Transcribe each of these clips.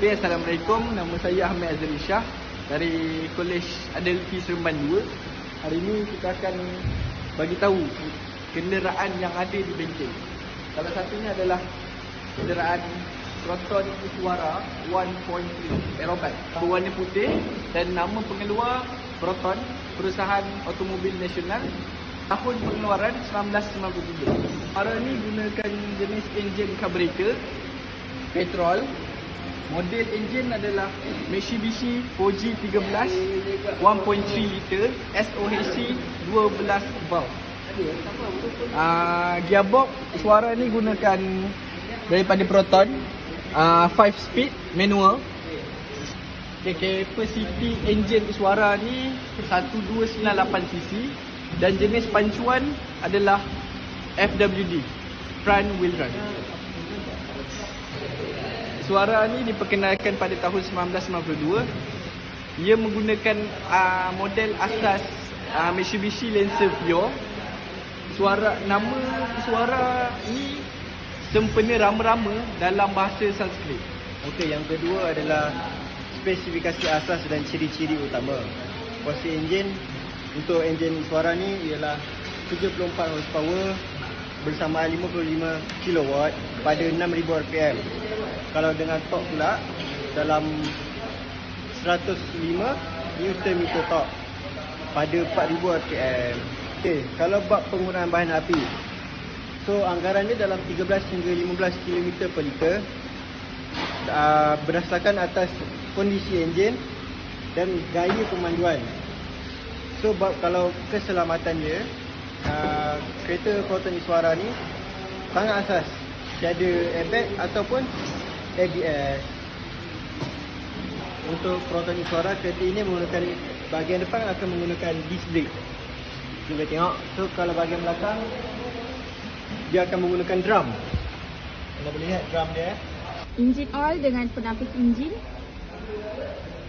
Okay, Assalamualaikum. Nama saya Ahmad Azri Shah dari Kolej Adelfi Seremban 2. Hari ini kita akan bagi tahu kenderaan yang ada di bengkel. Salah satunya adalah kenderaan Proton Iswara 1.3 Aerobat, berwarna putih dan nama pengeluar Proton, perusahaan automobil nasional, tahun pengeluaran 1993. Iswara ni gunakan jenis enjin carburetor petrol. Model enjin adalah Mitsubishi Fuji 13 1.3 liter SOHC 12 valve. Gearbox Iswara ni gunakan daripada Proton, 5 speed manual. Capacity enjin Iswara ni 1298cc dan jenis pancuan adalah FWD, front wheel drive. Iswara ni diperkenalkan pada tahun 1992. Ia menggunakan model asas Mitsubishi Lancer Vios. Nama Iswara ni sempena rama-rama dalam bahasa Sanskrit. Okey, yang kedua adalah spesifikasi asas dan ciri-ciri utama. Kursi enjin untuk enjin Iswara ni ialah 74 horsepower bersama 55 kW pada 6000 rpm. Kalau dengan torque pula dalam 105 Nm torque pada 4000 rpm. Okey, kalau bab penggunaan bahan api, so anggaran dia dalam 13 hingga 15 km per liter, berdasarkan atas kondisi enjin dan gaya pemanduan. So kalau keselamatan dia, kereta Proton Iswara ni sangat asas, tiada airbag ataupun ABS. Untuk Proton Iswara, kereta ini menggunakan bahagian depan akan menggunakan disc brake. Cuba tengok. So kalau bahagian belakang dia akan menggunakan drum. Anda boleh lihat drum dia. Enjin oil dengan penapis enjin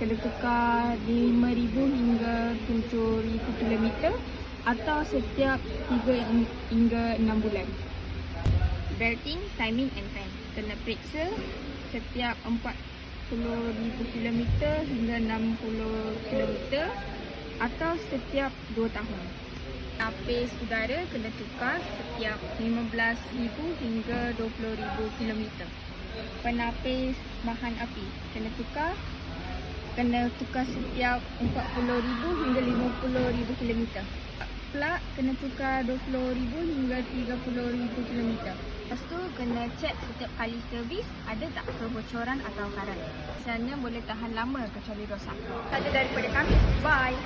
kena tukar 5,000 hingga 7,000 km atau setiap 3 hingga 6 bulan. Belting, timing and time kena periksa setiap 40,000 km hingga 60 km atau setiap 2 tahun. Penapis udara kena tukar setiap 15,000 hingga 20,000 km. Penapis bahan api kena tukar setiap 40,000 hingga 50,000 km. Plug kena tukar 20,000 hingga 30,000 km. Lepas tu kena cek setiap kali servis ada tak kebocoran atau karat. Misalnya boleh tahan lama kecuali rosak. Saja daripada kami. Bye.